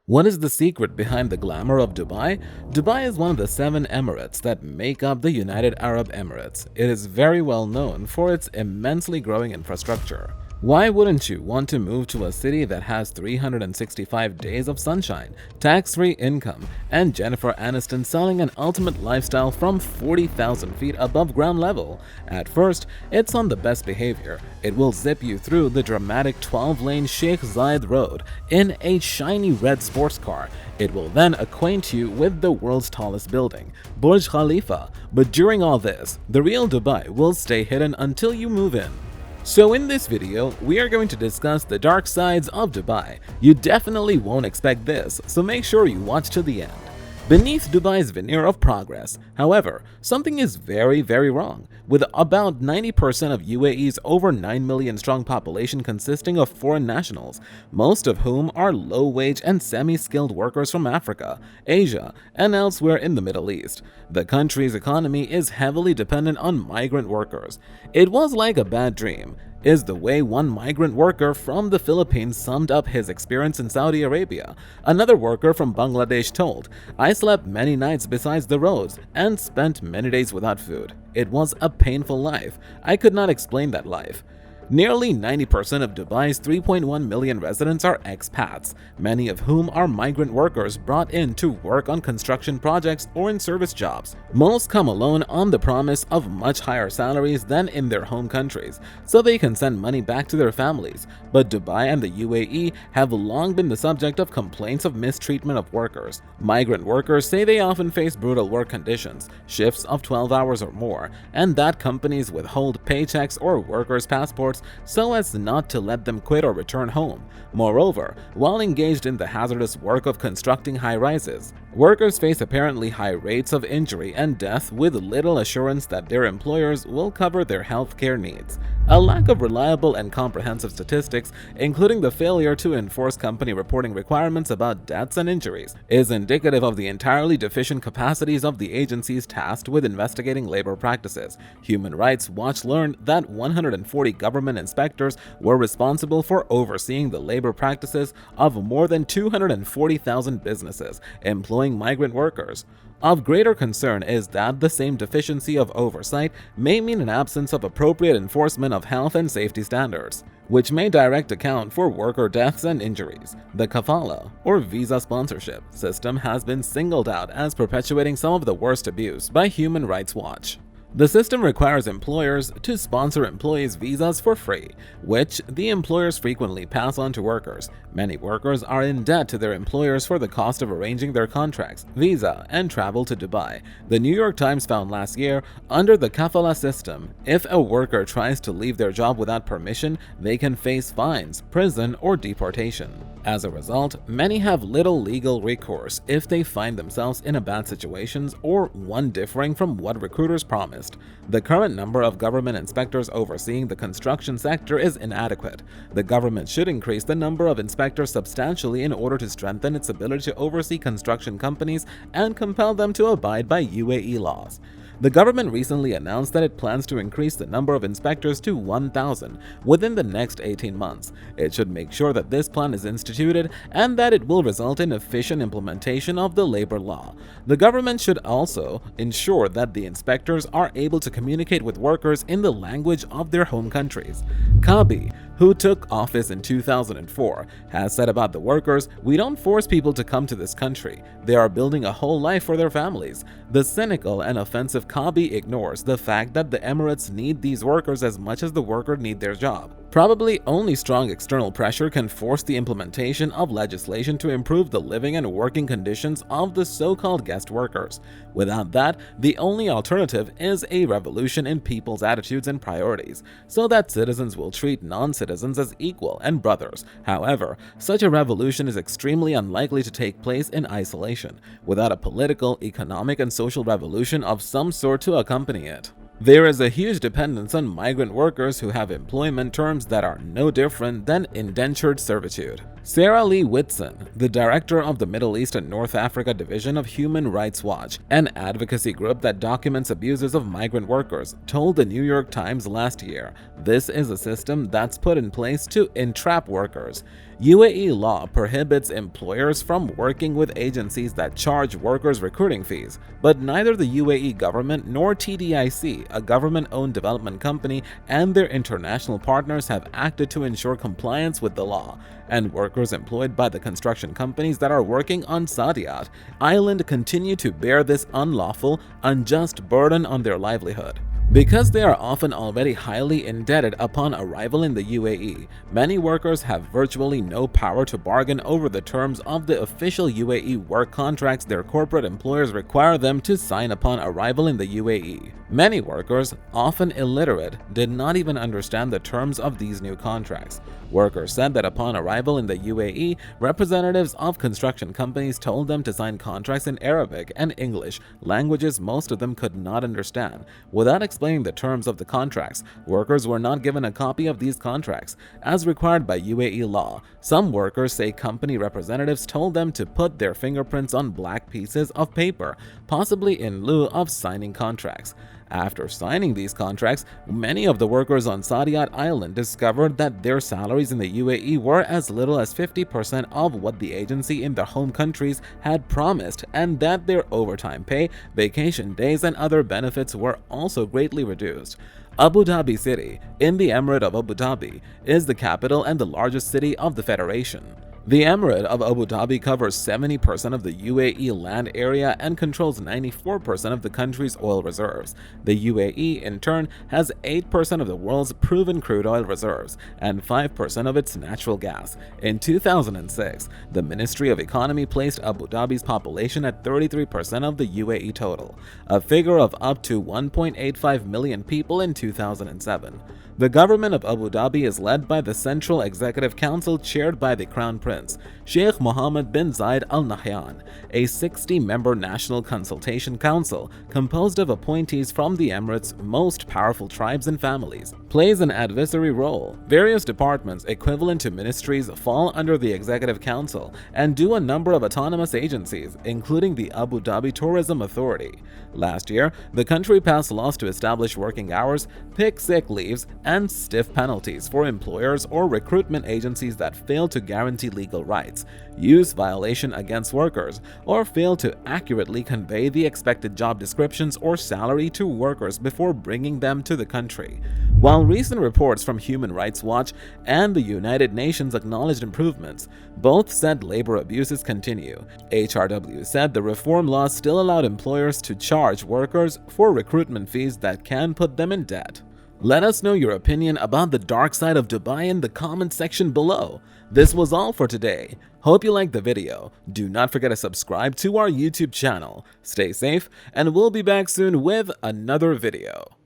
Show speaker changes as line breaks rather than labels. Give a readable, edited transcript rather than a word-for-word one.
What is the secret behind the glamour of Dubai? Dubai is one of the 7 emirates that make up the United Arab Emirates. It is very well known for its immensely growing infrastructure. Why wouldn't you want to move to a city that has 365 days of sunshine, tax-free income, and Jennifer Aniston selling an ultimate lifestyle from 40,000 feet above ground level? At first, it's on the best behavior. It will zip you through the dramatic 12-lane Sheikh Zayed Road in a shiny red sports car. It will then acquaint you with the world's tallest building, Burj Khalifa. But during all this, the real Dubai will stay hidden until you move in. So in this video, we are going to discuss the dark sides of Dubai. You definitely won't expect this, so make sure you watch to the end. Beneath Dubai's veneer of progress, however, something is very wrong, with about 90% of UAE's over 9 million strong population consisting of foreign nationals, most of whom are low-wage and semi-skilled workers from Africa, Asia, and elsewhere in the Middle East. The country's economy is heavily dependent on migrant workers. It was like a bad dream, is the way one migrant worker from the Philippines summed up his experience in Saudi Arabia. Another worker from Bangladesh told, "I slept many nights beside the roads and spent many days without food. It was a painful life. I could not explain that life." Nearly 90% of Dubai's 3.1 million residents are expats, many of whom are migrant workers brought in to work on construction projects or in service jobs. Most come alone on the promise of much higher salaries than in their home countries, so they can send money back to their families. But Dubai and the UAE have long been the subject of complaints of mistreatment of workers. Migrant workers say they often face brutal work conditions, shifts of 12 hours or more, and that companies withhold paychecks or workers' passports so as not to let them quit or return home. Moreover, while engaged in the hazardous work of constructing high-rises, workers face apparently high rates of injury and death with little assurance that their employers will cover their healthcare needs. A lack of reliable and comprehensive statistics, including the failure to enforce company reporting requirements about deaths and injuries, is indicative of the entirely deficient capacities of the agencies tasked with investigating labor practices. Human Rights Watch learned that 140 government inspectors were responsible for overseeing the labor practices of more than 240,000 businesses employing migrant workers. Of greater concern is that the same deficiency of oversight may mean an absence of appropriate enforcement of health and safety standards, which may direct account for worker deaths and injuries. The kafala, or visa sponsorship, system has been singled out as perpetuating some of the worst abuse by Human Rights Watch. The system requires employers to sponsor employees' visas for free, which the employers frequently pass on to workers. Many workers are in debt to their employers for the cost of arranging their contracts, visa, and travel to Dubai. The New York Times found last year, under the kafala system, if a worker tries to leave their job without permission, they can face fines, prison, or deportation. As a result, many have little legal recourse if they find themselves in a bad situations or one differing from what recruiters promised. The current number of government inspectors overseeing the construction sector is inadequate. The government should increase the number of inspectors substantially in order to strengthen its ability to oversee construction companies and compel them to abide by UAE laws. The government recently announced that it plans to increase the number of inspectors to 1,000 within the next 18 months. It should make sure that this plan is instituted and that it will result in efficient implementation of the labor law. The government should also ensure that the inspectors are able to communicate with workers in the language of their home countries. Kabi, who took office in 2004, has said about the workers, "We don't force people to come to this country. They are building a whole life for their families." The cynical and offensive Kabi ignores the fact that the Emirates need these workers as much as the worker need their job. Probably only strong external pressure can force the implementation of legislation to improve the living and working conditions of the so-called guest workers. Without that, the only alternative is a revolution in people's attitudes and priorities, so that citizens will treat non-citizens as equal and brothers. However, such a revolution is extremely unlikely to take place in isolation, without a political, economic, and social revolution of some sort to accompany it. There is a huge dependence on migrant workers who have employment terms that are no different than indentured servitude. Sarah Lee Whitson, the director of the Middle East and North Africa division of Human Rights Watch, an advocacy group that documents abuses of migrant workers, told the New York Times last year, "This is a system that's put in place to entrap workers. UAE law prohibits employers from working with agencies that charge workers recruiting fees, but neither the UAE government nor TDIC, a government-owned development company, and their international partners have acted to ensure compliance with the law, and workers employed by the construction companies that are working on Saadiyat Island continue to bear this unlawful, unjust burden on their livelihood. Because they are often already highly indebted upon arrival in the UAE, many workers have virtually no power to bargain over the terms of the official UAE work contracts their corporate employers require them to sign upon arrival in the UAE. Many workers, often illiterate, did not even understand the terms of these new contracts. Workers said that upon arrival in the UAE, representatives of construction companies told them to sign contracts in Arabic and English, languages most of them could not understand. Without explaining the terms of the contracts, workers were not given a copy of these contracts, as required by UAE law. Some workers say company representatives told them to put their fingerprints on black pieces of paper, possibly in lieu of signing contracts. After signing these contracts, many of the workers on Saadiyat Island discovered that their salaries in the UAE were as little as 50% of what the agency in their home countries had promised, and that their overtime pay, vacation days, and other benefits were also greatly reduced. Abu Dhabi City, in the Emirate of Abu Dhabi, is the capital and the largest city of the Federation. The Emirate of Abu Dhabi covers 70% of the UAE land area and controls 94% of the country's oil reserves. The UAE, in turn, has 8% of the world's proven crude oil reserves and 5% of its natural gas. In 2006, the Ministry of Economy placed Abu Dhabi's population at 33% of the UAE total, a figure of up to 1.85 million people in 2007. The government of Abu Dhabi is led by the Central Executive Council chaired by the Crown Prince, Sheikh Mohammed bin Zayed Al Nahyan, a 60-member national consultation council composed of appointees from the Emirates' most powerful tribes and families, plays an advisory role. Various departments equivalent to ministries fall under the Executive Council and do a number of autonomous agencies, including the Abu Dhabi Tourism Authority. Last year, the country passed laws to establish working hours, pick sick leaves, and stiff penalties for employers or recruitment agencies that fail to guarantee legal rights, use violation against workers, or fail to accurately convey the expected job descriptions or salary to workers before bringing them to the country. While recent reports from Human Rights Watch and the United Nations acknowledged improvements, both said labor abuses continue. HRW said the reform laws still allowed employers to charge workers for recruitment fees that can put them in debt. Let us know your opinion about the dark side of Dubai in the comment section below. This was all for today. Hope you liked the video. Do not forget to subscribe to our YouTube channel. Stay safe, and we'll be back soon with another video.